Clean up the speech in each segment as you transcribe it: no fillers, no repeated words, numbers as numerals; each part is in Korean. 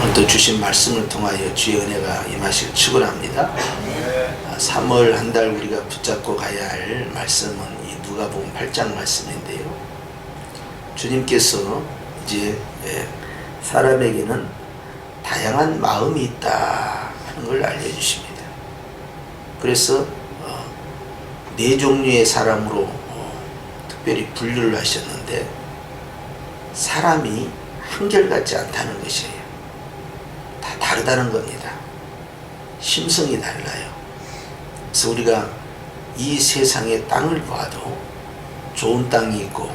오늘도 주신 말씀을 통하여 주의 은혜가 임하시길 축원합니다. 3월 한 달 우리가 붙잡고 가야 할 말씀은 이 누가복음 8장 말씀인데요. 주님께서 이제 사람에게는 다양한 마음이 있다 하는 걸 알려주십니다. 그래서 네 종류의 사람으로 특별히 분류를 하셨는데, 사람이 한결같지 않다는 것이에요. 다 다르다는 겁니다. 심성이 달라요. 그래서 우리가 이 세상의 땅을 봐도 좋은 땅이 있고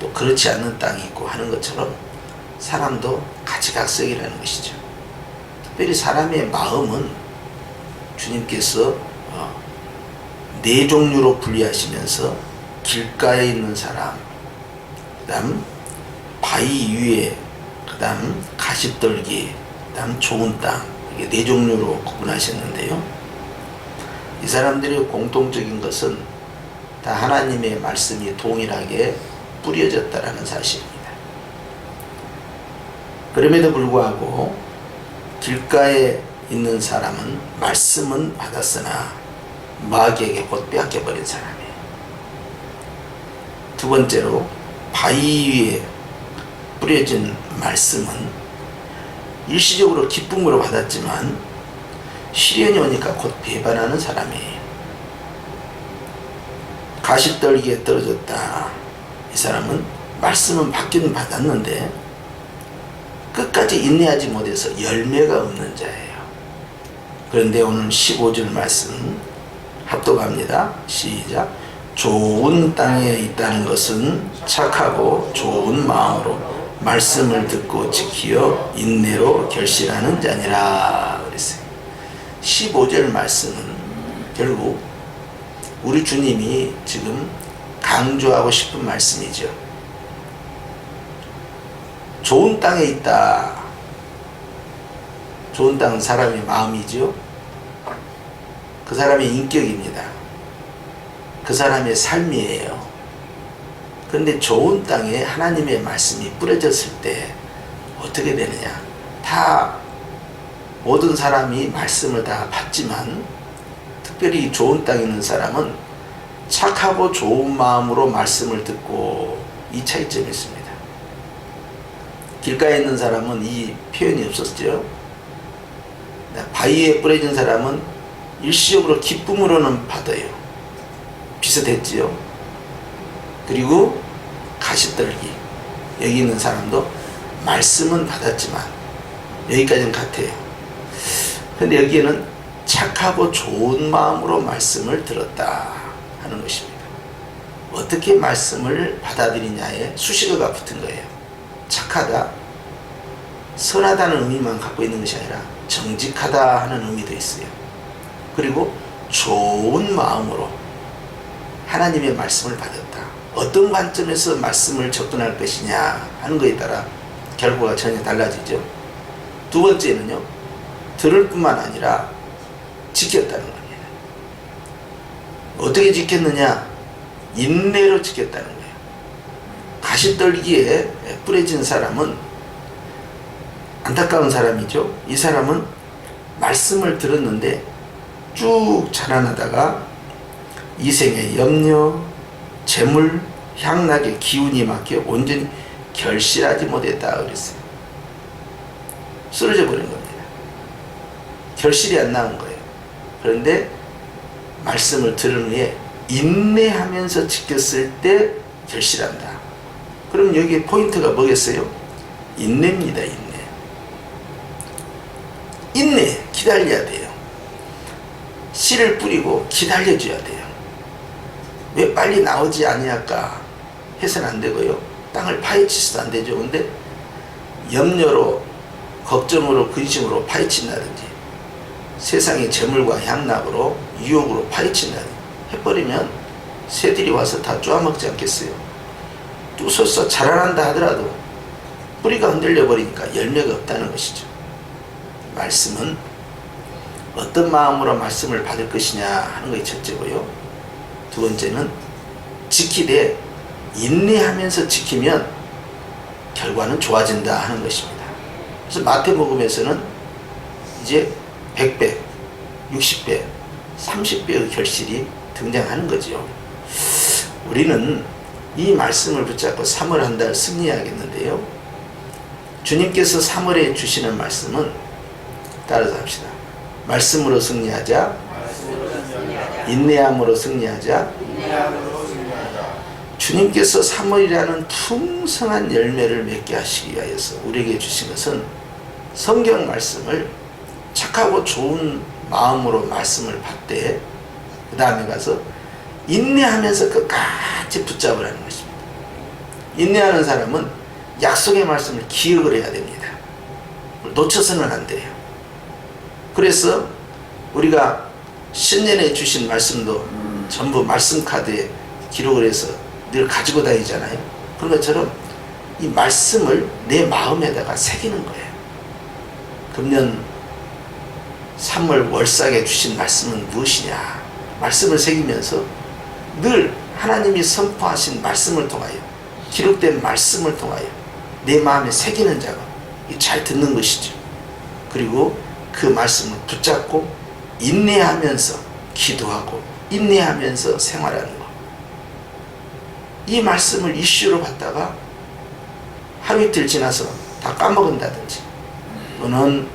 또 그렇지 않는 땅이 있고 하는 것처럼 사람도 가지각색이라는 것이죠. 특별히 사람의 마음은 주님께서 네 종류로 분리하시면서 길가에 있는 사람, 그 다음 바위 위에, 그 다음 가시떨기, 그 다음 좋은 땅, 이게 네 종류로 구분하셨는데요. 이 사람들의 공통적인 것은 다 하나님의 말씀이 동일하게 뿌려졌다라는 사실입니다. 그럼에도 불구하고 길가에 있는 사람은 말씀은 받았으나 마귀에게 곧 빼앗겨버린 사람이에요. 두 번째로 바위 위에 뿌려진 말씀은 일시적으로 기쁨으로 받았지만 시련이 오니까 곧 배반하는 사람이에요. 가시떨기에 떨어졌다. 이 사람은 말씀은 받기는 받았는데 끝까지 인내하지 못해서 열매가 없는 자예요. 그런데 오늘 15절 말씀 합독합니다. 시작. 좋은 땅에 있다는 것은 착하고 좋은 마음으로 말씀을 듣고 지키어 인내로 결실하는 자니라 그랬어요. 15절 말씀은 결국 우리 주님이 지금 강조하고 싶은 말씀이죠. 좋은 땅에 있다. 좋은 땅은 사람의 마음이죠. 그 사람의 인격입니다. 그 사람의 삶이에요. 그런데 좋은 땅에 하나님의 말씀이 뿌려졌을 때 어떻게 되느냐? 다 모든 사람이 말씀을 다 받지만 특별히 좋은 땅에 있는 사람은 착하고 좋은 마음으로 말씀을 듣고, 이 차이점이 있습니다. 길가에 있는 사람은 이 표현이 없었죠. 바위에 뿌려진 사람은 일시적으로 기쁨으로는 받아요. 비슷했지요. 그리고 가시떨기, 여기 있는 사람도 말씀은 받았지만 여기까지는 같아요. 그런데 여기에는 착하고 좋은 마음으로 말씀을 들었다 하는 것입니다. 어떻게 말씀을 받아들이냐에 수식어가 붙은 거예요. 착하다, 선하다는 의미만 갖고 있는 것이 아니라 정직하다 하는 의미도 있어요. 그리고 좋은 마음으로 하나님의 말씀을 받았다. 어떤 관점에서 말씀을 접근할 것이냐 하는 것에 따라 결과가 전혀 달라지죠. 두 번째는요, 들을 뿐만 아니라 지켰다는 겁니다. 어떻게 지켰느냐? 인내로 지켰다는 거예요. 가시떨기에 뿌려진 사람은 안타까운 사람이죠. 이 사람은 말씀을 들었는데 쭉 자라나다가 이생의 염려, 재물, 향락의 기운이 막혀 온전히 결실하지 못했다 그랬어요. 쓰러져 버린 겁니다. 결실이 안 나온 거예요. 그런데 말씀을 들은 후에 인내하면서 지켰을 때 결실한다. 그럼 여기에 포인트가 뭐겠어요? 인내입니다. 인내, 기다려야 돼요. 씨를 뿌리고 기다려줘야 돼요. 왜 빨리 나오지 아니할까 해서는 안 되고요. 땅을 파헤치서도 안 되죠. 근데 염려로, 걱정으로, 근심으로 파헤친다든지 세상의 재물과 향락으로, 유혹으로 파헤친다든지 해버리면 새들이 와서 다 쪼아먹지 않겠어요? 뚜서서 자라난다 하더라도 뿌리가 흔들려 버리니까 열매가 없다는 것이죠. 말씀은 어떤 마음으로 말씀을 받을 것이냐 하는 것이 첫째고요. 두 번째는 지키되 인내하면서 지키면 결과는 좋아진다 하는 것입니다. 그래서 마태복음에서는 이제 100배, 60배, 30배의 결실이 등장하는 거죠. 우리는 이 말씀을 붙잡고 3월 한 달 승리하겠는데요. 주님께서 3월에 주시는 말씀은 따라서 합시다. 말씀으로 승리하자. 인내함으로 승리하자. 주님께서 3월이라는 풍성한 열매를 맺게 하시기 위하여서 우리에게 주신 것은 성경 말씀을 착하고 좋은 마음으로 말씀을 받되 그 다음에 가서 인내하면서 끝까지 붙잡으라는 것입니다. 인내하는 사람은 약속의 말씀을 기억을 해야 됩니다. 놓쳐서는 안 돼요. 그래서 우리가 신년에 주신 말씀도 전부 말씀 카드에 기록을 해서 늘 가지고 다니잖아요. 그런 것처럼 이 말씀을 내 마음에다가 새기는 거예요. 금년 3월 월삭에 주신 말씀은 무엇이냐? 말씀을 새기면서 늘 하나님이 선포하신 말씀을 통하여 기록된 말씀을 통하여 내 마음에 새기는 작업, 잘 듣는 것이죠. 그리고 그 말씀을 붙잡고 인내하면서 기도하고 인내하면서 생활하는 것. 이 말씀을 이슈로 받다가 하루 이틀 지나서 다 까먹은다든지 또는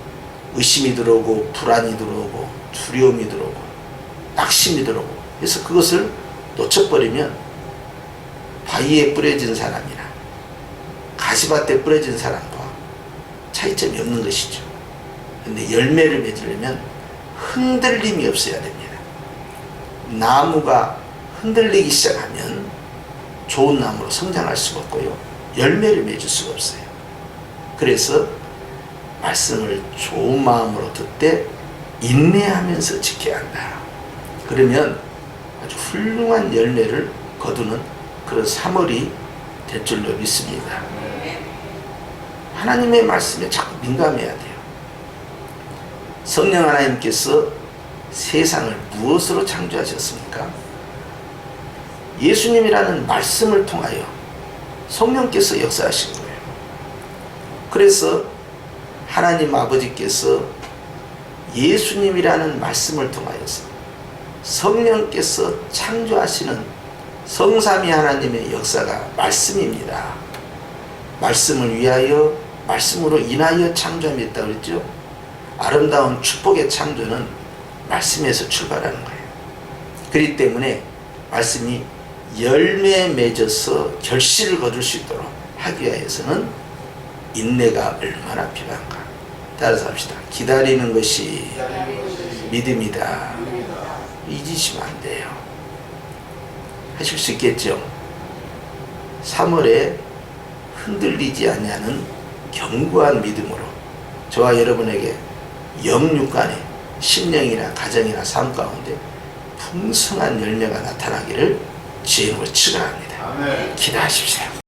의심이 들어오고 불안이 들어오고 두려움이 들어오고 낙심이 들어오고 그래서 그것을 놓쳐버리면 바위에 뿌려진 사람이나 가시밭에 뿌려진 사람과 차이점이 없는 것이죠. 그런데 열매를 맺으려면 흔들림이 없어야 됩니다. 나무가 흔들리기 시작하면 좋은 나무로 성장할 수가 없고요. 열매를 맺을 수가 없어요. 그래서 말씀을 좋은 마음으로 듣되 인내하면서 지켜야 한다. 그러면 아주 훌륭한 열매를 거두는 그런 3월이 될 줄로 믿습니다. 하나님의 말씀에 자꾸 민감해야 돼요. 성령 하나님께서 세상을 무엇으로 창조하셨습니까? 예수님이라는 말씀을 통하여 성령께서 역사하신 거예요. 그래서 하나님 아버지께서 예수님이라는 말씀을 통하여서 성령께서 창조하시는 성삼위 하나님의 역사가 말씀입니다. 말씀을 위하여 말씀으로 인하여 창조함이 있다고 그랬죠. 아름다운 축복의 창조는 말씀에서 출발하는 거예요. 그렇기 때문에 말씀이 열매 맺어서 결실을 거둘 수 있도록 하기 위해서는 인내가 얼마나 필요한가. 따라서 합시다. 기다리는 것이 믿음이다. 잊으시면 안 돼요. 하실 수 있겠죠. 3월에 흔들리지 않냐는 견고한 믿음으로 저와 여러분에게 영육간에 심령이나 가정이나 삶 가운데 풍성한 열매가 나타나기를 주의 이름으로 축원합니다. 기도하십시오.